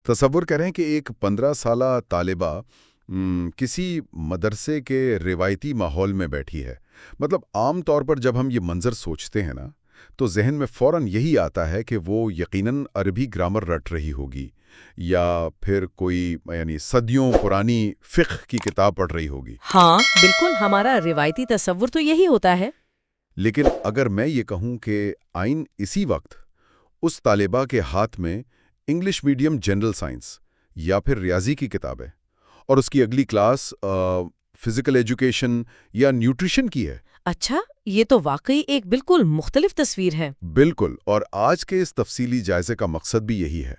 تصور کریں کہ ایک 15 سالہ طالبہ کسی مدرسے کے روایتی ماحول میں بیٹھی ہے۔ مطلب عام طور پر جب ہم یہ منظر سوچتے ہیں نا تو ذہن میں فوراً یہی آتا ہے کہ وہ یقیناً عربی گرامر رٹ رہی ہوگی یا پھر کوئی یعنی صدیوں پرانی فقہ کی کتاب پڑھ رہی ہوگی۔ ہاں بالکل، ہمارا روایتی تصور تو یہی ہوتا ہے۔ لیکن اگر میں یہ کہوں کہ آئین اسی وقت اس طالبہ کے ہاتھ میں انگلش میڈیم جنرل سائنس یا پھر ریاضی کی کتاب ہے اور اس کی اگلی کلاس فزیکل ایجوکیشن یا نیوٹریشن کی ہے۔ اچھا، یہ تو واقعی ایک بالکل مختلف تصویر ہے۔ بالکل، اور آج کے اس تفصیلی جائزے کا مقصد بھی یہی ہے۔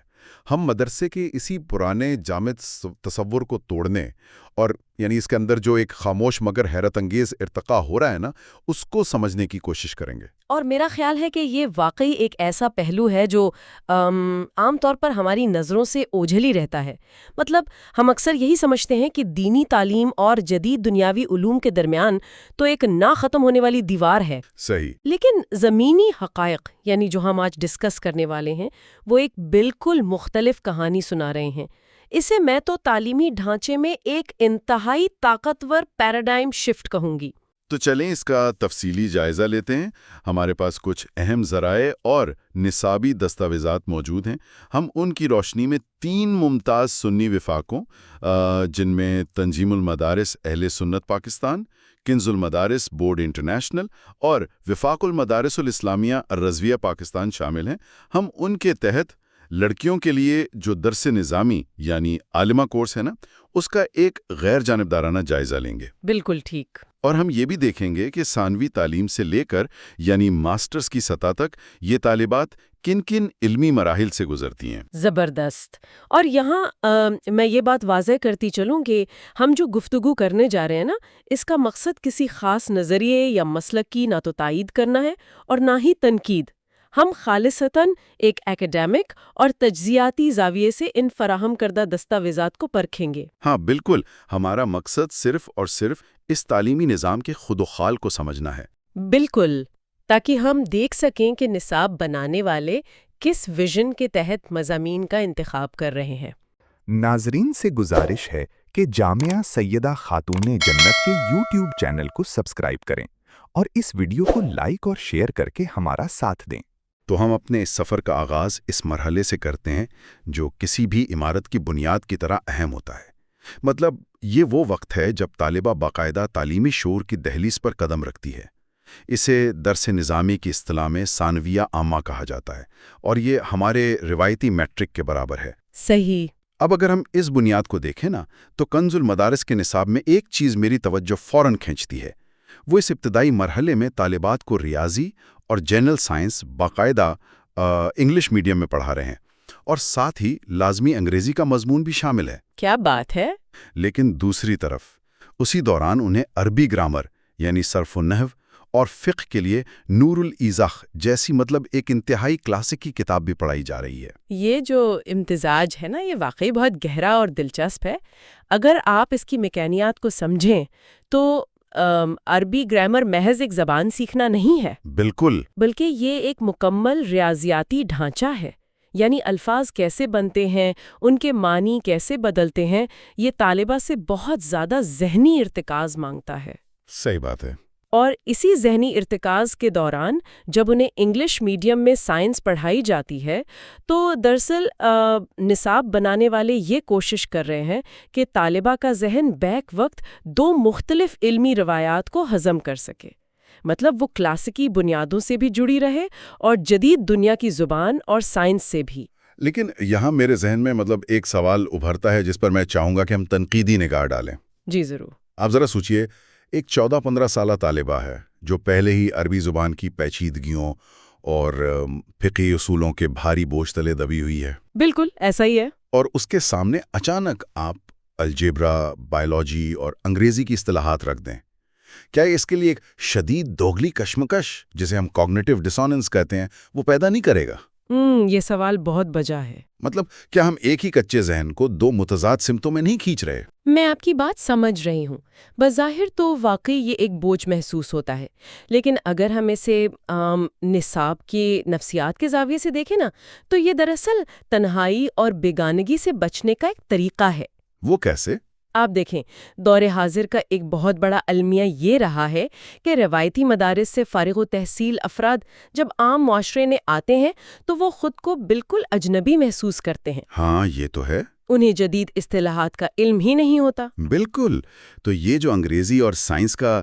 ہم مدرسے کے اسی پرانے جامد تصور کو توڑنے اور یعنی اس کے اندر جو ایک خاموش مگر حیرت انگیز ارتقا ہو رہا ہے نا، اس کو سمجھنے کی کوشش کریں گے۔ اور میرا خیال ہے کہ یہ واقعی ایک ایسا پہلو ہے جو عام طور پر ہماری نظروں سے اوجھل ہی رہتا ہے۔ مطلب ہم اکثر یہی سمجھتے ہیں کہ دینی تعلیم اور جدید دنیاوی علوم کے درمیان تو ایک نہ ختم ہونے والی دیوار ہے۔ صحیح۔ لیکن زمینی حقائق یعنی جو ہم آج ڈسکس کرنے والے ہیں وہ ایک بالکل مختلف کہانی سنا رہے ہیں۔ اسے میں تو تعلیمی ڈھانچے میں ایک انتہائی طاقتور پیراڈائم شفٹ کہوں گی۔ تو چلیں اس کا تفصیلی جائزہ لیتے ہیں۔ ہمارے پاس کچھ اہم ذرائع اور نصابی دستاویزات موجود ہیں۔ ہم ان کی روشنی میں 3 ممتاز سنی وفاقوں جن میں تنظیم المدارس اہل سنت پاکستان، کنز المدارس بورڈ انٹرنیشنل اور وفاق المدارس الاسلامیہ الرضویہ پاکستان شامل ہیں، ہم ان کے تحت لڑکیوں کے لیے جو درس نظامی یعنی عالمہ کورس ہے نا، اس کا ایک غیر جانبدارانہ جائزہ لیں گے۔ بالکل ٹھیک۔ اور ہم یہ بھی دیکھیں گے کہ ثانوی تعلیم سے لے کر یعنی ماسٹرز کی سطح تک یہ طالبات کن کن علمی مراحل سے گزرتی ہیں۔ زبردست۔ اور یہاں میں یہ بات واضح کرتی چلوں کہ ہم جو گفتگو کرنے جا رہے ہیں نا، اس کا مقصد کسی خاص نظریے یا مسلک کی نہ تو تائید کرنا ہے اور نہ ہی تنقید۔ ہم خالصتاً ایک ایکیڈیمک اور تجزیاتی زاویے سے ان فراہم کردہ دستاویزات کو پرکھیں گے۔ ہاں بالکل، ہمارا مقصد صرف اور صرف اس تعلیمی نظام کے خود و خال کو سمجھنا ہے۔ بالکل، تاکہ ہم دیکھ سکیں کہ نصاب بنانے والے کس ویژن کے تحت مضامین کا انتخاب کر رہے ہیں۔ ناظرین سے گزارش ہے کہ جامعہ سیدہ خاتون جنت کے یوٹیوب چینل کو سبسکرائب کریں اور اس ویڈیو کو لائک اور شیئر کر کے ہمارا ساتھ دیں۔ تو ہم اپنے اس سفر کا آغاز اس مرحلے سے کرتے ہیں جو کسی بھی عمارت کی بنیاد کی طرح اہم ہوتا ہے۔ مطلب یہ وہ وقت ہے جب طالبہ باقاعدہ تعلیمی شعور کی دہلیز پر قدم رکھتی ہے۔ اسے درس نظامی کی اصطلاح میں ثانویہ عامہ کہا جاتا ہے اور یہ ہمارے روایتی میٹرک کے برابر ہے۔ صحیح۔ اب اگر ہم اس بنیاد کو دیکھیں نا تو کنز المدارس کے نصاب میں ایک چیز میری توجہ فوراً کھینچتی ہے۔ وہ اس ابتدائی مرحلے میں طالبات کو ریاضی اور جنرل سائنس باقاعدہ انگلش میڈیم میں پڑھا رہے ہیں اور ساتھ ہی لازمی انگریزی کا مضمون بھی شامل ہے۔ کیا بات ہے! لیکن دوسری طرف اسی دوران انہیں عربی گرامر یعنی صرف و نحو اور فقہ کے لیے نور الایضاح جیسی مطلب ایک انتہائی کلاسک کی کتاب بھی پڑھائی جا رہی ہے۔ یہ جو امتزاج ہے نا، یہ واقعی بہت گہرا اور دلچسپ ہے۔ اگر آپ اس کی میکانیات کو سمجھیں تو عربی گرامر محض ایک زبان سیکھنا نہیں ہے، بالکل، بلکہ یہ ایک مکمل ریاضیاتی ڈھانچہ ہے۔ یعنی الفاظ کیسے بنتے ہیں، ان کے معنی کیسے بدلتے ہیں، یہ طالبہ سے بہت زیادہ ذہنی ارتکاز مانگتا ہے۔ صحیح بات ہے۔ اور اسی ذہنی ارتکاز کے دوران جب انہیں انگلش میڈیم میں سائنس پڑھائی جاتی ہے تو دراصل نصاب بنانے والے یہ کوشش کر رہے ہیں کہ طالبہ کا ذہن بیک وقت 2 مختلف علمی روایات کو ہضم کر سکے۔ مطلب وہ کلاسیکی بنیادوں سے بھی جڑی رہے اور جدید دنیا کی زبان اور سائنس سے بھی۔ لیکن یہاں میرے ذہن میں ایک سوال ابھرتا ہے جس پر میں چاہوں گا کہ ہم تنقیدی نگاہ ڈالیں۔ جی ضرور۔ آپ ذرا سوچئے، ایک 14-15 سالہ طالبہ ہے جو پہلے ہی عربی زبان کی پیچیدگیوں اور فقہی اصولوں کے بھاری بوجھ تلے دبی ہوئی ہے۔ بالکل ایسا ہی ہے۔ اور اس کے سامنے اچانک آپ الجبرا، بائیولوجی اور انگریزی کی اصطلاحات رکھ دیں۔ کیا اس کے لیے ایک شدید دوگلی کشمکش جسے ہم کوگنیٹو ڈسوننس کہتے ہیں وہ پیدا نہیں کرے گا؟ یہ سوال بہت بجا ہے۔ مطلب کیا ہم ایک ہی کچے ذہن کو دو متضاد سمتوں میں نہیں کھینچ رہے؟ میں آپ کی بات سمجھ رہی ہوں۔ بظاہر تو واقعی یہ ایک بوجھ محسوس ہوتا ہے، لیکن اگر ہم اسے نصاب کی نفسیات کے زاویے سے دیکھیں نا، تو یہ دراصل تنہائی اور بیگانگی سے بچنے کا ایک طریقہ ہے۔ وہ کیسے؟ آپ دیکھیں، دور حاضر کا ایک بہت بڑا المیہ یہ رہا ہے کہ روایتی مدارس سے فارغ التحصیل افراد جب عام معاشرے میں آتے ہیں تو وہ خود کو بالکل اجنبی محسوس کرتے ہیں۔ ہاں یہ تو ہے۔ انہیں جدید اصطلاحات کا علم ہی نہیں ہوتا۔ بالکل۔ تو یہ جو انگریزی اور سائنس کا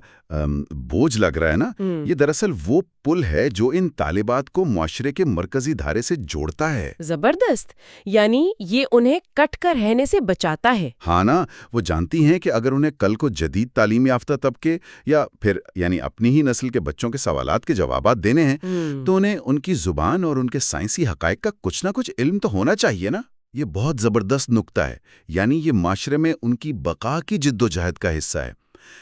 بوجھ لگ رہا ہے نا، یہ دراصل وہ پل ہے جو ان طالبات کو معاشرے کے مرکزی دھارے سے جوڑتا ہے۔ زبردست، یعنی یہ انہیں کٹ کر رہنے سے بچاتا ہے۔ ہاں نا، وہ جانتی ہیں کہ اگر انہیں کل کو جدید تعلیم یافتہ طبقے یا پھر یعنی اپنی ہی نسل کے بچوں کے سوالات کے جوابات دینے ہیں تو انہیں ان کی زبان اور ان کے سائنسی حقائق کا کچھ نہ کچھ علم تو ہونا چاہیے نا۔ یہ بہت زبردست نکتہ ہے، یعنی یہ معاشرے میں ان کی بقا کی جد و جہد کا حصہ ہے۔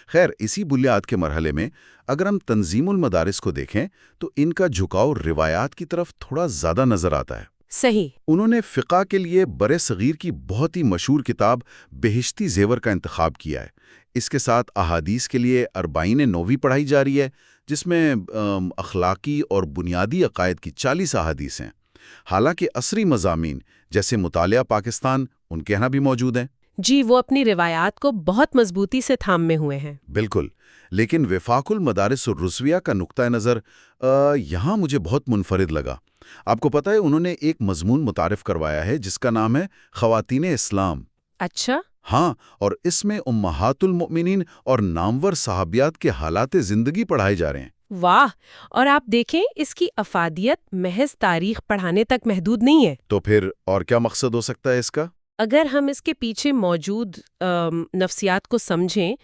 خیر، اسی بنیاد کے مرحلے میں اگر ہم تنظیم المدارس کو دیکھیں تو ان کا جھکاؤ روایات کی طرف تھوڑا زیادہ نظر آتا ہے۔ صحیح۔ انہوں نے فقہ کے لیے برِ صغیر کی بہت ہی مشہور کتاب بہشتی زیور کا انتخاب کیا ہے۔ اس کے ساتھ احادیث کے لیے اربعین نووی پڑھائی جا رہی ہے، جس میں اخلاقی اور بنیادی عقائد کی 40 احادیث ہیں۔ حالانکہ عصری مضامین جیسے مطالعہ پاکستان ان کے یہاں بھی موجود ہیں۔ جی، وہ اپنی روایات کو بہت مضبوطی سے تھامے ہوئے ہیں۔ بالکل، لیکن وفاق المدارس الرسویہ کا نقطہ نظر یہاں مجھے بہت منفرد لگا۔ آپ کو پتہ ہے انہوں نے ایک مضمون متعارف کروایا ہے جس کا نام ہے خواتین اسلام۔ اچھا۔ ہاں، اور اس میں امہات المؤمنین اور نامور صحابیات کے حالات زندگی پڑھائے جا رہے ہیں۔ واہ، اور آپ دیکھیں اس کی افادیت محض تاریخ پڑھانے تک محدود نہیں ہے۔ تو پھر اور کیا مقصد ہو سکتا ہے اس کا؟ اگر ہم اس کے پیچھے موجود نفسیات کو سمجھیں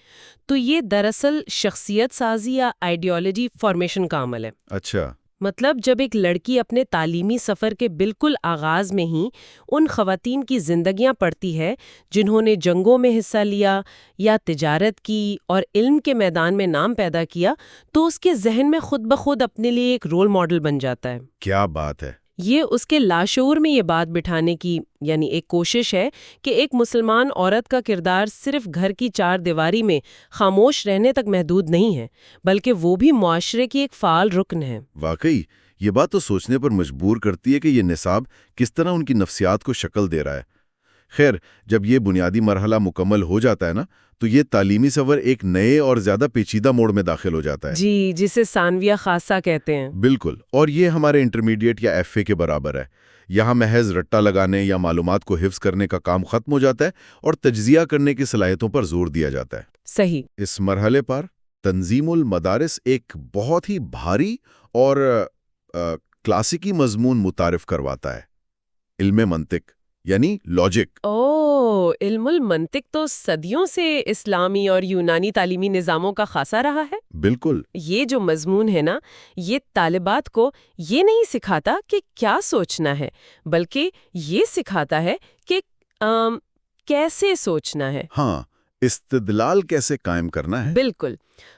تو یہ دراصل شخصیت سازی یا آئیڈیالوجی فارمیشن کا عمل ہے۔ اچھا۔ مطلب جب ایک لڑکی اپنے تعلیمی سفر کے بالکل آغاز میں ہی ان خواتین کی زندگیاں پڑھتی ہے جنہوں نے جنگوں میں حصہ لیا یا تجارت کی اور علم کے میدان میں نام پیدا کیا، تو اس کے ذہن میں خود بخود اپنے لیے ایک رول ماڈل بن جاتا ہے۔ کیا بات ہے! یہ اس کے لاشعور میں یہ بات بٹھانے کی یعنی ایک کوشش ہے کہ ایک مسلمان عورت کا کردار صرف گھر کی چار دیواری میں خاموش رہنے تک محدود نہیں ہے، بلکہ وہ بھی معاشرے کی ایک فعال رکن ہے۔ واقعی یہ بات تو سوچنے پر مجبور کرتی ہے کہ یہ نصاب کس طرح ان کی نفسیات کو شکل دے رہا ہے۔ خیر، جب یہ بنیادی مرحلہ مکمل ہو جاتا ہے نا، تو یہ تعلیمی سفر ایک نئے اور زیادہ پیچیدہ موڑ میں داخل ہو جاتا ہے۔ جی، جسے ثانویہ خاصہ کہتے ہیں۔ بالکل، اور یہ ہمارے انٹرمیڈیٹ یا ایف اے کے برابر ہے۔ یہاں محض رٹا لگانے یا معلومات کو حفظ کرنے کا کام ختم ہو جاتا ہے اور تجزیہ کرنے کی صلاحیتوں پر زور دیا جاتا ہے۔ صحیح۔ اس مرحلے پر تنظیم المدارس ایک بہت ہی بھاری اور کلاسیکی مضمون متعارف کرواتا ہے، علم منطق یعنی لاجک۔ علم المنطق تو صدیوں سے اسلامی اور یونانی تعلیمی نظاموں کا خاصا رہا ہے۔ بالکل۔ یہ جو مضمون ہے نا، یہ طالبات کو یہ نہیں سکھاتا کہ کیا سوچنا ہے، بلکہ یہ سکھاتا ہے کہ کیسے سوچنا ہے۔ ہاں، استدلال کیسے قائم کرنا ہے۔ بالکل،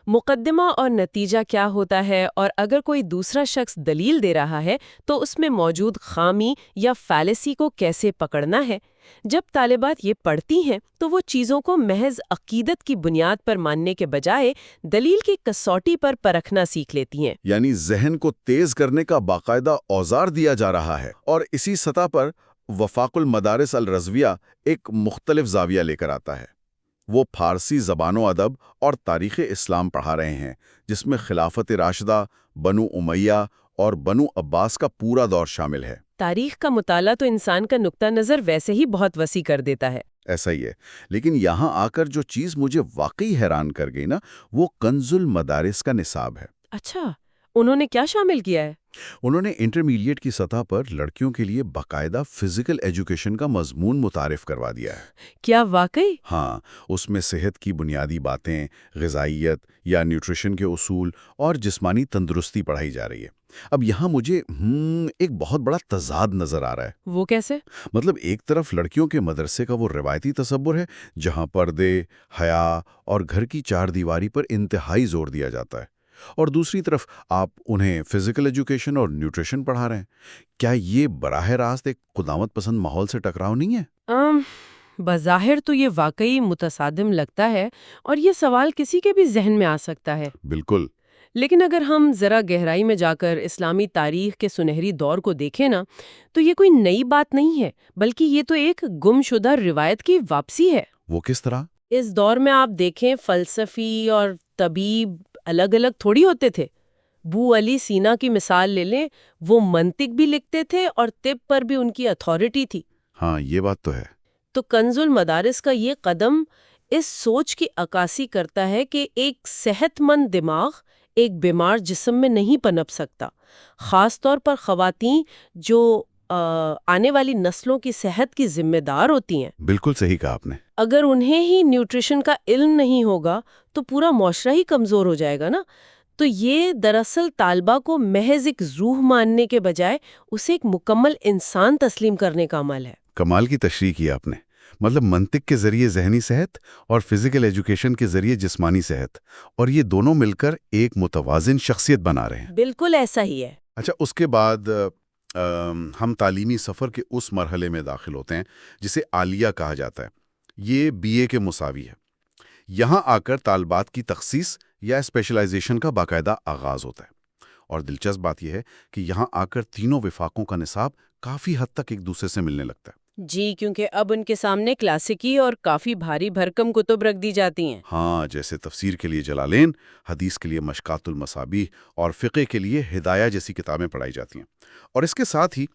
مقدمہ اور نتیجہ کیا ہوتا ہے، اور اگر کوئی دوسرا شخص دلیل دے رہا ہے تو اس میں موجود خامی یا فیلیسی کو کیسے پکڑنا ہے۔ جب طالبات یہ پڑھتی ہیں تو وہ چیزوں کو محض عقیدت کی بنیاد پر ماننے کے بجائے دلیل کی کسوٹی پر پرکھنا سیکھ لیتی ہیں۔ یعنی ذہن کو تیز کرنے کا باقاعدہ اوزار دیا جا رہا ہے، اور اسی سطح پر وفاق المدارس الرضویہ ایک مختلف زاویہ لے کر آتا ہے۔ وہ فارسی زبان و ادب اور تاریخ اسلام پڑھا رہے ہیں، جس میں خلافت راشدہ، بنو امیہ اور بنو عباس کا پورا دور شامل ہے۔ تاریخ کا مطالعہ تو انسان کا نقطہ نظر ویسے ہی بہت وسیع کر دیتا ہے۔ ایسا ہی ہے، لیکن یہاں آ کر جو چیز مجھے واقعی حیران کر گئی نا، وہ کنز المدارس کا نصاب ہے۔ اچھا، انہوں نے کیا شامل کیا ہے؟ انہوں نے انٹرمیڈیٹ کی سطح پر لڑکیوں کے لیے باقاعدہ فزیکل ایجوکیشن کا مضمون متعارف کروا دیا ہے۔ کیا واقعی؟ ہاں، اس میں صحت کی بنیادی باتیں، غذائیت یا نیوٹریشن کے اصول اور جسمانی تندرستی پڑھائی جا رہی ہے۔ اب یہاں مجھے ایک بہت بڑا تضاد نظر آ رہا ہے۔ وہ کیسے؟ مطلب ایک طرف لڑکیوں کے مدرسے کا وہ روایتی تصور ہے جہاں پردے، حیا اور گھر کی چار دیواری پر انتہائی زور دیا جاتا ہے، اور دوسری طرف آپ انہیں فزیکل ایجوکیشن اور نیوٹریشن پڑھا رہے ہیں. کیا یہ براہ راست ایک قدامت پسند ماحول سے ٹکراؤ نہیں ہے؟ بظاہر تو یہ واقعی متصادم لگتا ہے اور یہ سوال کسی کے بھی ذہن میں آ سکتا ہے. بالکل. لیکن اگر ہم ذرا گہرائی میں جا کر اسلامی تاریخ کے سنہری دور کو دیکھیں نا تو یہ کوئی نئی بات نہیں ہے، بلکہ یہ تو ایک گم شدہ روایت کی واپسی ہے. وہ کس طرح؟ اس دور میں آپ دیکھیں فلسفی اور طبیب الگ الگ تھوڑی ہوتے تھے. بو علی سینا کی مثال لے لیں، وہ منطق بھی لکھتے تھے اور طب پر بھی ان کی اتھارٹی تھی. ہاں یہ بات تو ہے. تو کنز المدارس کا یہ قدم اس سوچ کی عکاسی کرتا ہے کہ ایک صحت مند دماغ ایک بیمار جسم میں نہیں پنپ سکتا، خاص طور پر خواتین جو آنے والی نسلوں کی صحت کی ذمہ دار ہوتی ہیں. بالکل صحیح کہا آپ نے. اگر انہیں ہی نیوٹریشن کا علم نہیں ہوگا تو پورا معاشرہ ہی کمزور ہو جائے گا نا. تو یہ دراصل طالبہ کو محض ایک روح ماننے کے بجائے اسے ایک مکمل انسان تسلیم کرنے کا عمل ہے. کمال کی تشریح کی آپ نے. مطلب منطق کے ذریعے ذہنی صحت اور فزیکل ایجوکیشن کے ذریعے جسمانی صحت، اور یہ دونوں مل کر ایک متوازن شخصیت بنا رہے ہیں. بالکل ایسا ہی ہے. اچھا، اس کے بعد ہم تعلیمی سفر کے اس مرحلے میں داخل ہوتے ہیں جسے عالیہ کہا جاتا ہے. یہ BA کے مساوی ہے. یہاں آ کر طالبات کی تخصیص یا اسپیشلائزیشن کا باقاعدہ آغاز ہوتا ہے. اور دلچسپ بات یہ ہے کہ یہاں آ کر تینوں وفاقوں کا نصاب کافی حد تک ایک دوسرے سے ملنے لگتا ہے. جی، کیونکہ اب ان کے سامنے کلاسیکی اور کافی بھاری بھرکم کتب رکھ دی جاتی ہیں. ہاں، جیسے تفسیر کے لیے جلالین، حدیث کے لیے مشکات المصابیح اور فقہ کے لیے ہدایہ جیسی کتابیں پڑھائی جاتی ہیں. اور اس کے ساتھ ہی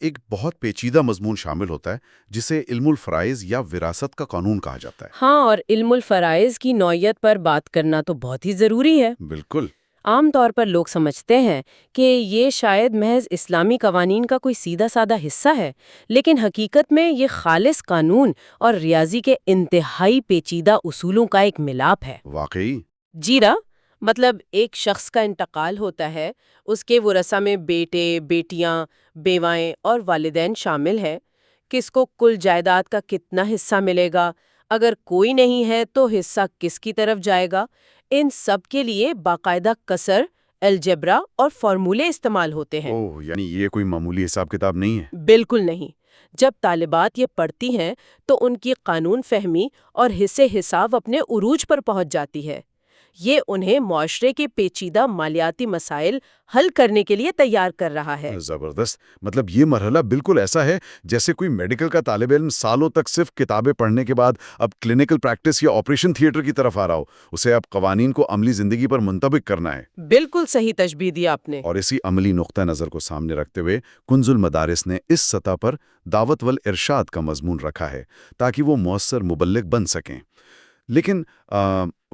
ایک بہت پیچیدہ مضمون شامل ہوتا ہے جسے علم الفرائض یا وراثت کا قانون کہا جاتا ہے. ہاں، اور علم الفرائض کی نوعیت پر بات کرنا تو بہت ہی ضروری ہے. بالکل. عام طور پر لوگ سمجھتے ہیں کہ یہ شاید محض اسلامی قوانین کا کوئی سیدھا سادہ حصہ ہے، لیکن حقیقت میں یہ خالص قانون اور ریاضی کے انتہائی پیچیدہ اصولوں کا ایک ملاپ ہے. واقعی؟ جیرا، مطلب ایک شخص کا انتقال ہوتا ہے، اس کے ورثہ میں بیٹے، بیٹیاں، بیوائیں اور والدین شامل ہیں. کس کو کل جائیداد کا کتنا حصہ ملے گا؟ اگر کوئی نہیں ہے تو حصہ کس کی طرف جائے گا؟ ان سب کے لیے باقاعدہ کسر، الجبرا اور فارمولے استعمال ہوتے ہیں. اوہ، یعنی یہ کوئی معمولی حساب کتاب نہیں ہے. بالکل نہیں. جب طالبات یہ پڑھتی ہیں تو ان کی قانون فہمی اور حصے حساب اپنے عروج پر پہنچ جاتی ہے. یہ انہیں معاشرے کے پیچیدہ مالیاتی مسائل حل کرنے کے لیے تیار کر رہا ہے. زبردست. مطلب یہ مرحلہ بالکل ایسا ہے جیسے کوئی میڈیکل کا طالب علم سالوں تک صرف کتابیں پڑھنے کے بعد اب کلینکل پریکٹس یا آپریشن تھیٹر کی طرف آ رہا ہو. اسے اب قوانین کو عملی زندگی پر منطبق کرنا ہے. بالکل صحیح تشبیہ دی آپ نے. اور اسی عملی نقطہ نظر کو سامنے رکھتے ہوئے کنز المدارس نے اس سطح پر دعوت والارشاد کا مضمون رکھا ہے تاکہ وہ مؤثر مبلغ بن سکیں. لیکن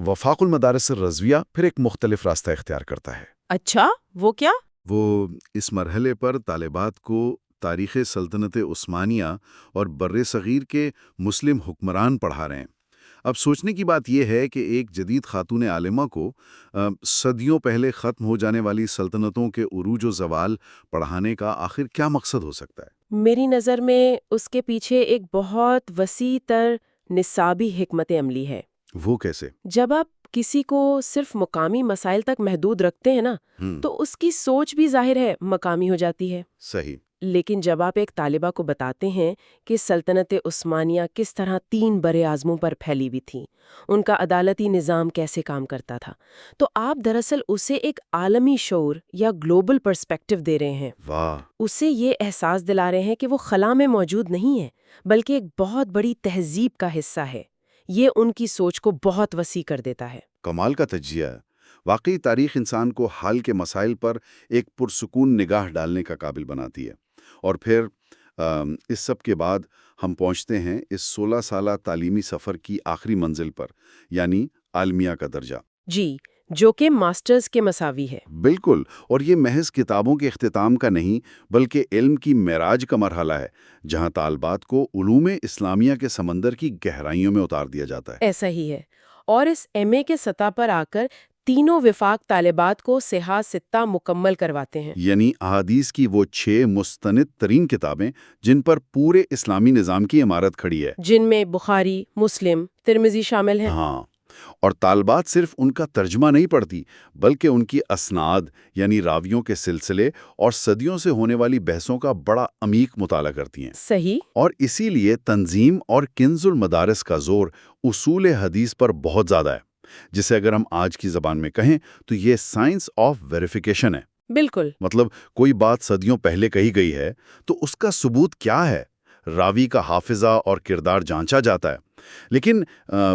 وفاق المدارس الرضویہ پھر ایک مختلف راستہ اختیار کرتا ہے. اچھا، وہ کیا؟ وہ اس مرحلے پر طالبات کو تاریخ سلطنت عثمانیہ اور بر صغیر کے مسلم حکمران پڑھا رہے ہیں. اب سوچنے کی بات یہ ہے کہ ایک جدید خاتون عالمہ کو صدیوں پہلے ختم ہو جانے والی سلطنتوں کے عروج و زوال پڑھانے کا آخر کیا مقصد ہو سکتا ہے؟ میری نظر میں اس کے پیچھے ایک بہت وسیع تر نصابی حکمت عملی ہے. وہ کیسے؟ جب آپ کسی کو صرف مقامی مسائل تک محدود رکھتے ہیں نا تو اس کی سوچ بھی ظاہر ہے مقامی ہو جاتی ہے. صحیح. لیکن جب آپ ایک طالبہ کو بتاتے ہیں کہ سلطنت عثمانیہ کس طرح 3 برے اعظموں پر پھیلی ہوئی تھی، ان کا عدالتی نظام کیسے کام کرتا تھا، تو آپ دراصل اسے ایک عالمی شعور یا گلوبل پرسپیکٹو دے رہے ہیں. واہ. اسے یہ احساس دلا رہے ہیں کہ وہ خلا میں موجود نہیں ہے بلکہ ایک بہت بڑی تہذیب کا حصہ ہے. یہ ان کی سوچ کو بہت وسیع کر دیتا ہے. کمال کا تجزیہ ہے. واقعی تاریخ انسان کو حال کے مسائل پر ایک پرسکون نگاہ ڈالنے کا قابل بناتی ہے. اور پھر اس سب کے بعد ہم پہنچتے ہیں اس 16 سالہ تعلیمی سفر کی آخری منزل پر، یعنی عالمیہ کا درجہ. جی، جو کہ ماسٹرز کے مساوی ہے. بالکل. اور یہ محض کتابوں کے اختتام کا نہیں بلکہ علم کی معراج کا مرحلہ ہے، جہاں طالبات کو علوم اسلامیہ کے سمندر کی گہرائیوں میں اتار دیا جاتا ہے. ایسا ہی ہے. اور اس MA کے سطح پر آ کر تینوں وفاق طالبات کو صحاح ستہ مکمل کرواتے ہیں. یعنی احادیث کی وہ 6 مستند ترین کتابیں جن پر پورے اسلامی نظام کی عمارت کھڑی ہے، جن میں بخاری، مسلم، ترمذی شامل ہیں. ہاں. اور طالبات صرف ان کا ترجمہ نہیں پڑھتی بلکہ ان کی اسناد یعنی راویوں کے سلسلے اور صدیوں سے ہونے والی بحثوں کا بڑا عمیق مطالعہ کرتی ہیں۔ صحیح۔ اور اسی لیے تنظیم اور کنز المدارس کا زور اصول حدیث پر بہت زیادہ ہے، جسے اگر ہم آج کی زبان میں کہیں تو یہ سائنس آف ویریفیکیشن ہے۔ بالکل۔ مطلب کوئی بات صدیوں پہلے کہی گئی ہے تو اس کا ثبوت کیا ہے؟ راوی کا حافظہ اور کردار جانچا جاتا ہے۔ لیکن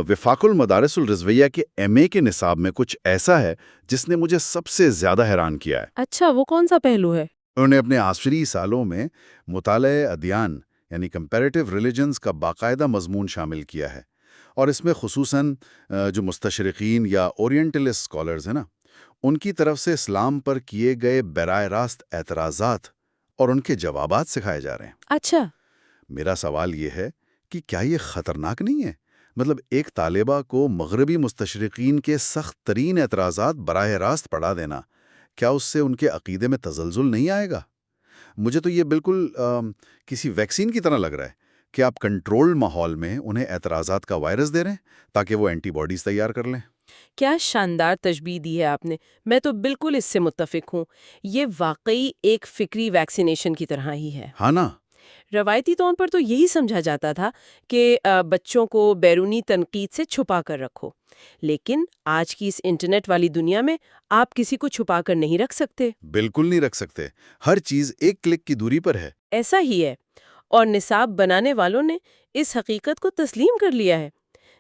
وفاق المدارس الرضویہ کے MA کے نصاب میں کچھ ایسا ہے جس نے مجھے سب سے زیادہ حیران کیا ہے۔ اچھا، وہ کون سا پہلو ہے؟ انہوں نے اپنے آخری سالوں میں مطالعہ ادیان یعنی کمپیریٹیو ریلیجنز کا باقاعدہ مضمون شامل کیا ہے، اور اس میں خصوصاً جو مستشرقین یا اورینٹلسٹ اسکالرز ہیں نا، ان کی طرف سے اسلام پر کیے گئے براہ راست اعتراضات اور ان کے جوابات سکھائے جا رہے ہیں۔ اچھا۔ میرا سوال یہ ہے کہ کیا یہ خطرناک نہیں ہے؟ مطلب ایک طالبہ کو مغربی مستشرقین کے سخت ترین اعتراضات براہ راست پڑھا دینا، کیا اس سے ان کے عقیدے میں تزلزل نہیں آئے گا؟ مجھے تو یہ بالکل کسی ویکسین کی طرح لگ رہا ہے کہ آپ کنٹرول ماحول میں انہیں اعتراضات کا وائرس دے رہے ہیں تاکہ وہ اینٹی باڈیز تیار کر لیں۔ کیا شاندار تشبیہ دی ہے آپ نے، میں تو بالکل اس سے متفق ہوں۔ یہ واقعی ایک فکری ویکسینیشن کی طرح ہی ہے۔ ہاں نا؟ روایتی طور پر تو یہی سمجھا جاتا تھا کہ بچوں کو بیرونی تنقید سے چھپا کر رکھو، لیکن آج کی اس انٹرنیٹ والی دنیا میں آپ کسی کو چھپا کر نہیں رکھ سکتے۔ بالکل نہیں رکھ سکتے، ہر چیز ایک کلک کی دوری پر ہے۔ ایسا ہی ہے، اور نصاب بنانے والوں نے اس حقیقت کو تسلیم کر لیا ہے۔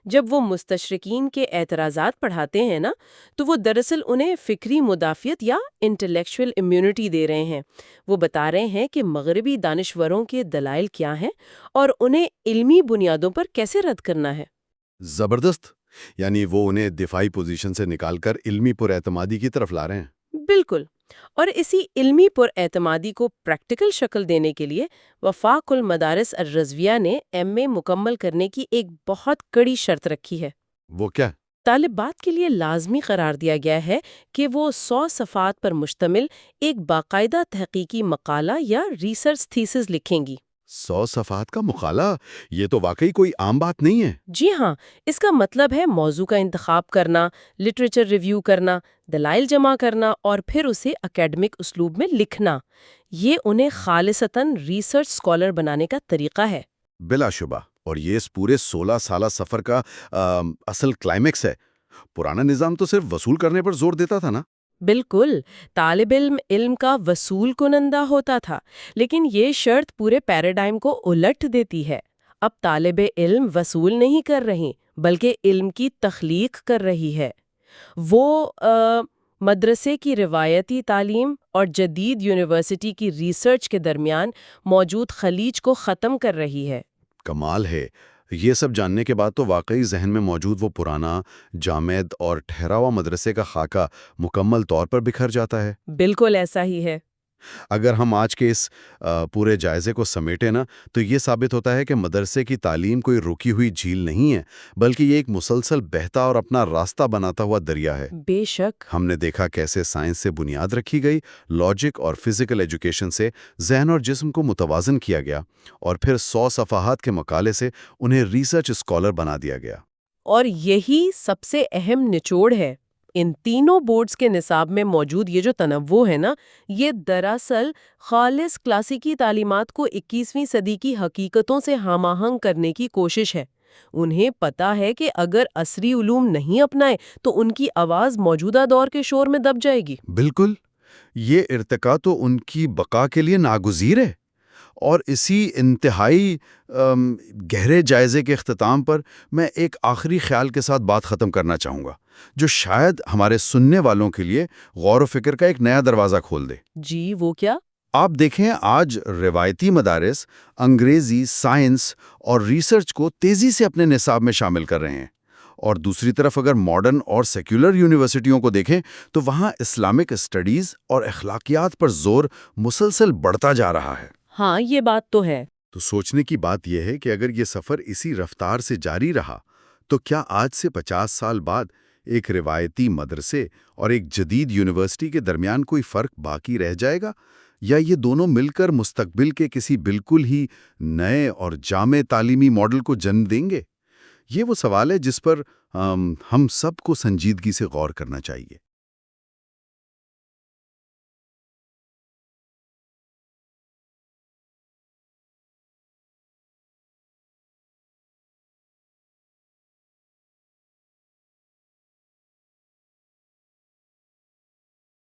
جب وہ مستشرقین کے اعتراضات پڑھاتے ہیں نا، تو وہ دراصل انہیں فکری مدافعت یا انٹلیکچوئل امیونٹی دے رہے ہیں۔ وہ بتا رہے ہیں کہ مغربی دانشوروں کے دلائل کیا ہیں اور انہیں علمی بنیادوں پر کیسے رد کرنا ہے۔ زبردست، یعنی وہ انہیں دفاعی پوزیشن سے نکال کر علمی پر اعتمادی کی طرف لا رہے ہیں۔ بالکل، اور اسی علمی پر اعتمادی کو پریکٹیکل شکل دینے کے لیے وفاق المدارس الرضویہ نے MA مکمل کرنے کی ایک بہت کڑی شرط رکھی ہے۔ وہ کیا؟ طالبات کے لیے لازمی قرار دیا گیا ہے کہ وہ 100 صفحات پر مشتمل ایک باقاعدہ تحقیقی مقالہ یا ریسرچ تھیسس لکھیں گی۔ 100 صفحات کا مقالہ؟ یہ تو واقعی کوئی عام بات نہیں ہے۔ جی ہاں، اس کا مطلب ہے موضوع کا انتخاب کرنا، لٹریچر ریویو کرنا، دلائل جمع کرنا اور پھر اسے اکیڈمک اسلوب میں لکھنا۔ یہ انہیں خالصتاً ریسرچ اسکالر بنانے کا طریقہ ہے۔ بلا شبہ، اور یہ اس پورے 16 سالہ سفر کا اصل کلائمیکس ہے۔ پرانا نظام تو صرف وصول کرنے پر زور دیتا تھا نا؟ بالکل، طالب علم علم کا وصول کنندہ ہوتا تھا، لیکن یہ شرط پورے پیراڈائم کو الٹ دیتی ہے۔ اب طالب علم وصول نہیں کر رہی بلکہ علم کی تخلیق کر رہی ہے۔ وہ مدرسے کی روایتی تعلیم اور جدید یونیورسٹی کی ریسرچ کے درمیان موجود خلیج کو ختم کر رہی ہے۔ کمال ہے۔ یہ سب جاننے کے بعد تو واقعی ذہن میں موجود وہ پرانا، جامد اور ٹھہرا ہوا مدرسے کا خاکہ مکمل طور پر بکھر جاتا ہے۔ بالکل ایسا ہی ہے۔ اگر ہم آج کے اس پورے جائزے کو سمیٹیں نا، تو یہ ثابت ہوتا ہے کہ مدرسے کی تعلیم کوئی رکی ہوئی جھیل نہیں ہے، بلکہ یہ ایک مسلسل بہتا اور اپنا راستہ بناتا ہوا دریا ہے۔ بے شک۔ ہم نے دیکھا کیسے سائنس سے بنیاد رکھی گئی، لاجک اور فزیکل ایجوکیشن سے ذہن اور جسم کو متوازن کیا گیا، اور پھر 100 صفحات کے مقالے سے انہیں ریسرچ اسکالر بنا دیا گیا۔ اور یہی سب سے اہم نچوڑ ہے۔ ان تینوں بورڈز کے نصاب میں موجود یہ جو تنوع ہے نا، یہ دراصل خالص کلاسیکی تعلیمات کو 21ویں صدی کی حقیقتوں سے ہم آہنگ کرنے کی کوشش ہے۔ انہیں پتہ ہے کہ اگر عصری علوم نہیں اپنائے تو ان کی آواز موجودہ دور کے شور میں دب جائے گی۔ بالکل، یہ ارتقا تو ان کی بقا کے لیے ناگزیر ہے۔ اور اسی انتہائی گہرے جائزے کے اختتام پر میں ایک آخری خیال کے ساتھ بات ختم کرنا چاہوں گا، جو شاید ہمارے سننے والوں کے لیے غور و فکر کا ایک نیا دروازہ کھول دے۔ جی، وہ کیا؟ آپ دیکھیں، آج روایتی مدارس انگریزی، سائنس اور ریسرچ کو تیزی سے اپنے نصاب میں شامل کر رہے ہیں، اور دوسری طرف اگر ماڈرن اور سیکولر یونیورسٹیوں کو دیکھیں تو وہاں اسلامک اسٹڈیز اور اخلاقیات پر زور مسلسل بڑھتا جا رہا ہے۔ ہاں، یہ بات تو ہے۔ تو سوچنے کی بات یہ ہے کہ اگر یہ سفر اسی رفتار سے جاری رہا تو کیا آج سے 50 سال بعد ایک روایتی مدرسے اور ایک جدید یونیورسٹی کے درمیان کوئی فرق باقی رہ جائے گا، یا یہ دونوں مل کر مستقبل کے کسی بالکل ہی نئے اور جامع تعلیمی ماڈل کو جنم دیں گے؟ یہ وہ سوال ہے جس پر ہم سب کو سنجیدگی سے غور کرنا چاہیے۔